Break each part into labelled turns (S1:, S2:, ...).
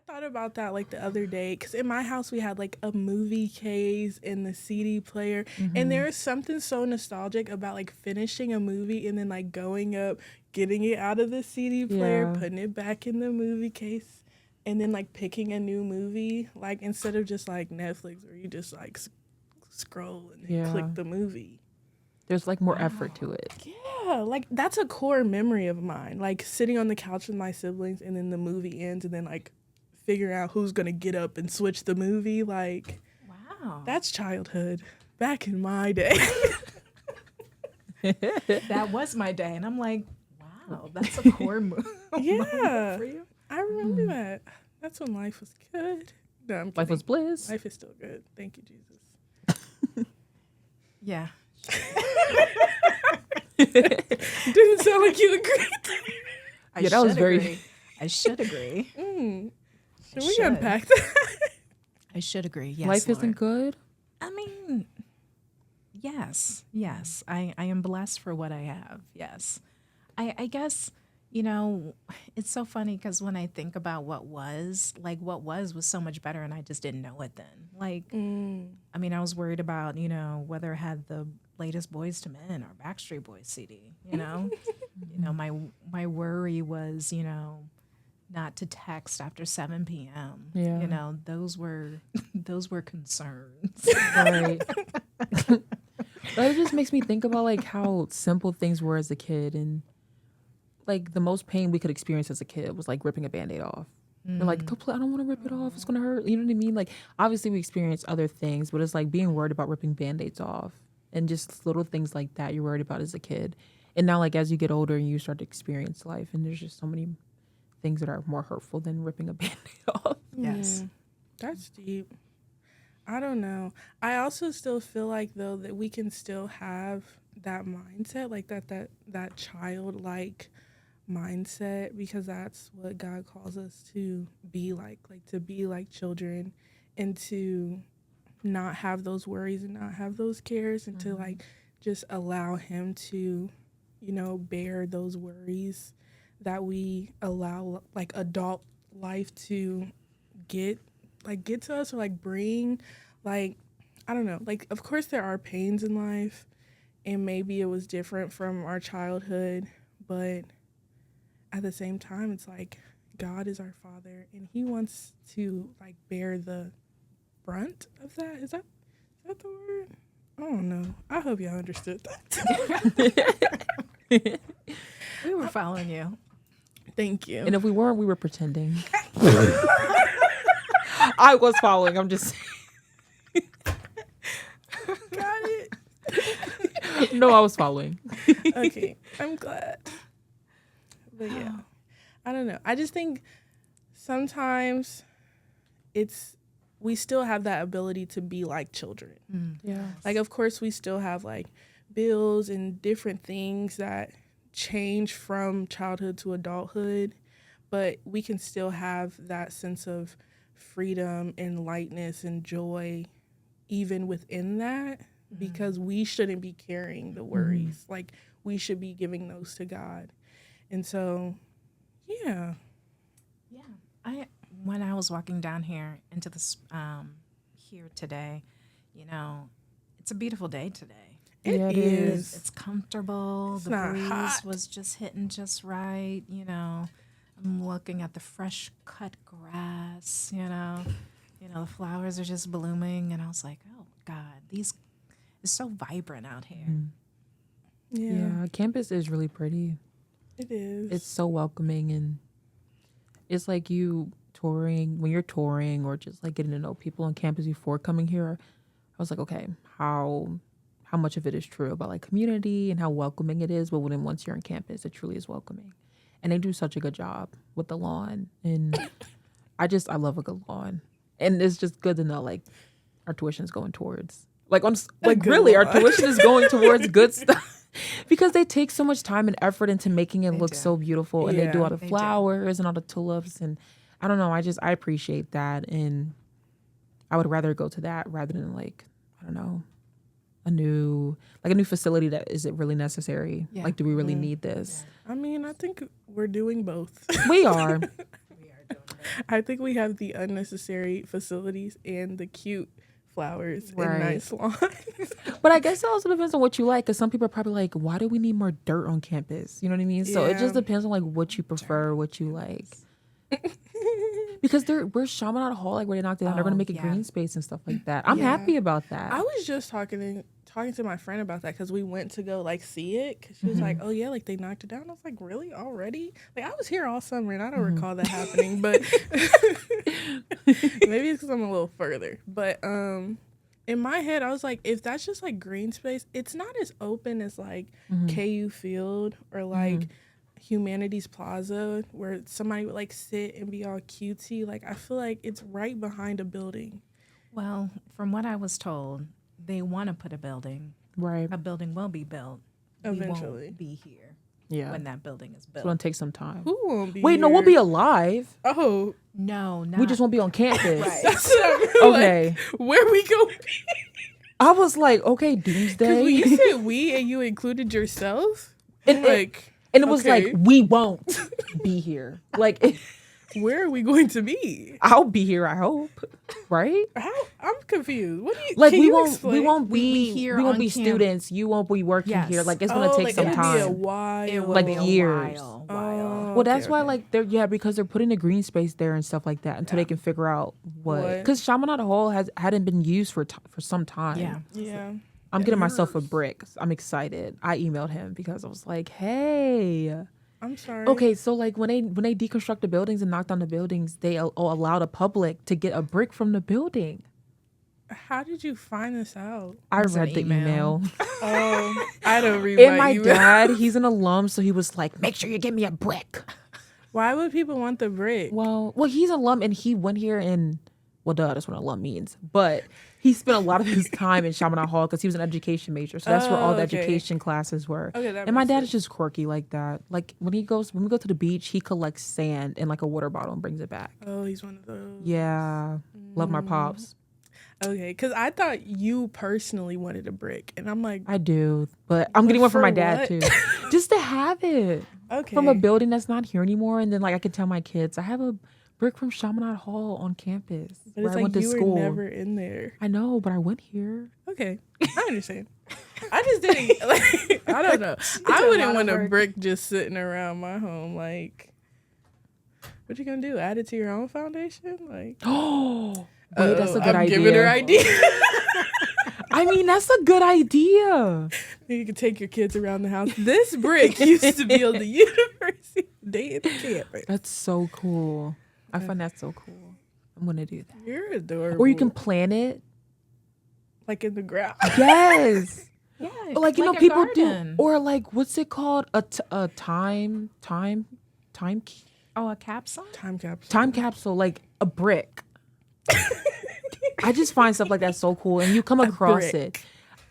S1: thought about that like the other day because in my house we had like a movie case and the CD player, and there is something so nostalgic about like finishing a movie and then like going up, getting it out of the CD player,
S2: Yeah.
S1: putting it back in the movie case, and then like picking a new movie, like instead of just like Netflix where you just like scroll and then
S2: Yeah.
S1: click the movie.
S2: There's like more effort to it.
S1: Yeah, like that's a core memory of mine. Like sitting on the couch with my siblings and then the movie ends and then like figuring out who's gonna get up and switch the movie. Like
S3: Wow.
S1: that's childhood back in my day.
S3: That was my day. And I'm like, wow, that's a core moment
S1: Yeah,
S3: for you.
S1: I remember that. That's when life was good. No, I'm kidding.
S2: Life was bliss.
S1: Life is still good. Thank you, Jesus.
S3: Yeah.
S1: Didn't sound like you agreed.
S2: Yeah, that was very-
S3: agree. I should agree.
S1: Should we
S3: should.
S1: unpack that?
S3: I should agree. Yes,
S2: Life
S3: Lord.
S2: isn't good.
S3: I mean, yes. I am blessed for what I have. Yes. I guess, it's so funny because when I think about what was so much better and I just didn't know it then. Like, I mean, I was worried about, whether it had the latest Boys to Men or Backstreet Boys CD, my worry was, not to text after 7 p.m.
S2: Yeah.
S3: Those were concerns.
S2: Right. But it just makes me think about like how simple things were as a kid, and like the most pain we could experience as a kid was like ripping a Band-Aid off. You're like, I don't want to rip it off. It's gonna hurt. You know what I mean? Like obviously we experience other things, but it's like being worried about ripping Band-Aids off and just little things like that you're worried about as a kid. And now like as you get older and you start to experience life, and there's just so many things that are more hurtful than ripping a Band-Aid off.
S3: Yes.
S1: That's deep. I don't know. I also still feel like though that we can still have that mindset, like that childlike mindset, because that's what God calls us to be like to be like children, and to not have those worries and not have those cares, and to like just allow Him to, bear those worries that we allow like adult life to get to us, or like bring, like, I don't know, like of course there are pains in life and maybe it was different from our childhood, but at the same time it's like God is our Father and He wants to like bear the brunt of that. Is that the word? I don't know. I hope y'all understood that.
S3: We were following you.
S1: Thank you.
S2: And if we weren't, we were pretending. I was following. I'm just saying.
S1: Got it.
S2: No, I was following.
S1: Okay, I'm glad. But yeah, I don't know. I just think sometimes we still have that ability to be like children.
S2: Yeah.
S1: Like, of course, we still have like bills and different things that change from childhood to adulthood, but we can still have that sense of freedom and lightness and joy even within that, because we shouldn't be carrying the worries. Like, we should be giving those to God. And so, yeah.
S3: Yeah. When I was walking down here into this here today, it's a beautiful day today.
S1: It is.
S3: It's comfortable.
S1: It's
S3: the
S1: not
S3: breeze
S1: hot.
S3: was just hitting just right. I'm looking at the fresh cut grass. The flowers are just blooming, and I was like, oh God, it's so vibrant out here.
S1: Yeah,
S2: Campus is really pretty.
S1: it is.
S2: It's so welcoming, and it's like when you're touring or just like getting to know people on campus before coming here, I was like, okay, how much of it is true about like community and how welcoming it is, but once you're on campus, it truly is welcoming. And they do such a good job with the lawn, and I love a good lawn. And it's just good to know like our tuition is going towards really our tuition is going towards good stuff, because they take so much time and effort into making it look so beautiful, and they do all the flowers and all the tulips, and I don't know, I appreciate that, and I would rather go to that rather than like, I don't know, a new facility that isn't really necessary.
S3: Yeah.
S2: Like, do we really need this?
S1: I mean, I think we're doing both.
S2: We are.
S3: We are doing
S1: I think we have the unnecessary facilities and the cute flowers and
S2: Right.
S1: nice lawns.
S2: But I guess it also depends on what you like, because some people are probably like, why do we need more dirt on campus? You know what I mean? So it
S1: Yeah.
S2: just depends on like what you prefer, what you like. Because we're Chaminade Hall, like where they knocked it down. They're gonna
S3: Oh,
S2: make a
S3: yeah.
S2: green space and stuff like that. I'm
S1: Yeah.
S2: happy about that.
S1: I was just talking to my friend about that because we went to go like see it because she was like, "Oh yeah, like they knocked it down." I was like, "Really? Already?" Like I was here all summer and I don't recall that happening, but maybe it's because I'm a little further. But in my head, I was like, if that's just like green space, it's not as open as like KU Field or like Humanities Plaza where somebody would like sit and be all cutesy. Like I feel like it's right behind a building.
S3: Well, from what I was told, they want to put a building.
S2: Right.
S3: A building will be built.
S1: Eventually.
S3: We won't be here
S2: Yeah.
S3: when that building is
S2: It's
S3: built.
S2: gonna take some time.
S1: Who won't be?
S2: Wait, no, we'll
S1: here?
S2: be alive.
S1: Oh,
S3: No, not.
S2: We just won't be on campus.
S3: Right.
S1: that's what I mean.
S2: Okay.
S1: Like, where we go?
S2: I was like, okay,
S1: Because
S2: doomsday.
S1: when you said we and you included yourself,
S2: And-
S1: I'm like,
S2: and it was
S1: okay,
S2: like, we won't be here. Like,
S1: where are we going to be?
S2: I'll be here, I hope. Right?
S1: How? I'm confused. What do you?
S2: Like
S1: can
S2: we
S1: you
S2: won't
S1: explain?
S2: we won't
S3: We
S2: be
S3: here
S2: we won't
S3: on
S2: be
S3: camp.
S2: students. You won't be working
S3: Yes.
S2: here. Like it's gonna
S1: Oh,
S2: take
S1: like,
S2: some
S1: it'll
S2: time.
S1: Be a while.
S3: It will
S2: Like
S3: be a
S2: years.
S3: while.
S1: Oh,
S2: Well, that's
S1: okay,
S2: why
S1: okay.
S2: like they're because they're putting a green space there and stuff like that until they can figure out what
S1: What?
S2: because Chaminade Hall hadn't been used for some time.
S3: Yeah.
S1: Yeah.
S2: I'm getting myself a brick. I'm excited. I emailed him because I was like, hey.
S1: I'm sorry.
S2: Okay, so like when they deconstruct the buildings and knock down the buildings, they allow the public to get a brick from the building.
S1: How did you find this out?
S2: I
S3: It's an
S2: read the email.
S1: Oh, I don't read
S2: And my
S1: email.
S2: dad, he's an alum, so he was like, make sure you give me a brick.
S1: Why would people want the brick?
S2: Well, he's an alum and he went here and, well, duh, that's what an alum means. But he spent a lot of his time in Chaminade Hall because he was an education major. So that's where all the
S1: okay.
S2: education classes were.
S1: Okay, that
S2: And my
S1: makes
S2: dad
S1: sense.
S2: is just quirky like that. Like when we go to the beach, he collects sand in like a water bottle and brings it back.
S1: Oh, he's one of those.
S2: Yeah. Love my pops.
S1: Okay, because I thought you personally wanted a brick, and I'm like,
S2: I do. But I'm getting one for
S1: for
S2: my dad
S1: what?
S2: too. Just to have it.
S1: okay,
S2: From a building that's not here anymore. And then like I could tell my kids, I have a brick from Chaminade Hall on campus
S1: but
S2: where
S1: it's
S2: I went
S1: like
S2: to
S1: you
S2: school.
S1: were never in there.
S2: I know, but I went here.
S1: Okay, I understand. I just didn't. Like, I don't know. I
S3: a
S1: wouldn't
S3: lot
S1: want
S3: of
S1: a
S3: work.
S1: brick just sitting around my home. Like, what you gonna do? Add it to your own foundation? Like,
S2: Oh, wait, that's a good
S1: I'm
S2: idea.
S1: giving her idea.
S2: I mean, that's a good idea.
S1: You can take your kids around the house. This brick used to be on the university day at the campus.
S2: That's so cool. I find that so cool. I'm gonna do that.
S1: You're adorable.
S2: Or you can plant it.
S1: like in the ground.
S2: Yes.
S3: Yeah.
S2: Like you know,
S3: a
S2: people
S3: garden.
S2: do. Or like, what's it called? A time
S3: Oh, a capsule?
S1: Time capsule.
S2: time capsule, like a brick. I just find stuff like that so cool, and you come across
S1: brick.
S2: it.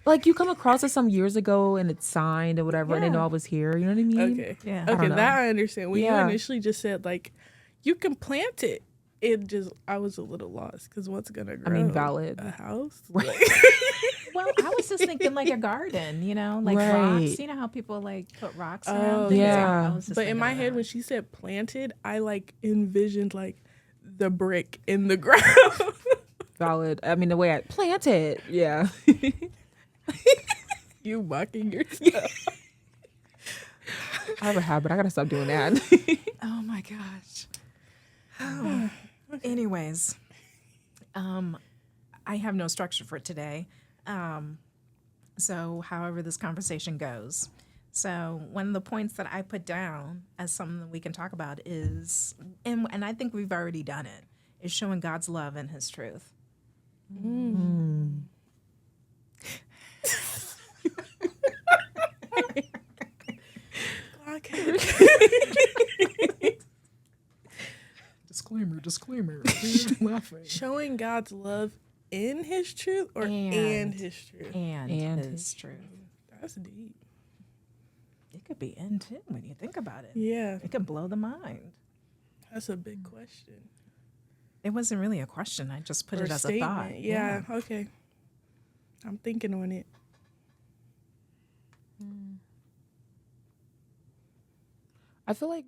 S2: Like you come across it some years ago, and it's signed or whatever, and they know I was here. You know what I mean?
S1: Okay.
S3: Yeah.
S2: I
S1: Okay,
S2: don't know.
S1: that I understand. When
S2: Yeah.
S1: you initially just said like, you can plant it. I was a little lost because what's gonna grow?
S2: I mean, valid.
S1: A house.
S2: Right.
S1: Like,
S3: Well, I was just thinking like a garden, you know, like
S2: Right.
S3: rocks. You know how people like put rocks
S1: Oh,
S3: around things?
S2: yeah.
S3: I was just
S1: but in
S3: thinking
S1: my
S3: of
S1: head,
S3: that.
S1: when she said planted, I like envisioned like the brick in the ground.
S2: Valid. I mean, the way I plant it. Yeah.
S1: You mocking yourself.
S2: I have a habit. I gotta stop doing that.
S3: Oh my gosh. Anyways, I have no structure for today. So however this conversation goes. So one of the points that I put down as something that we can talk about is, and I think we've already done it, is showing God's love and his truth.
S1: Okay.
S2: Disclaimer. laughing.
S1: Showing God's love in His truth or and His truth.
S3: And
S2: And
S3: his truth.
S1: That's deep.
S3: It could be in too when you think about it.
S1: Yeah,
S3: It could blow the mind.
S1: that's a big question.
S3: It wasn't really a question. I just put
S1: Or
S3: it as
S1: statement.
S3: a thought.
S1: Yeah, okay. I'm thinking on it.
S2: I feel like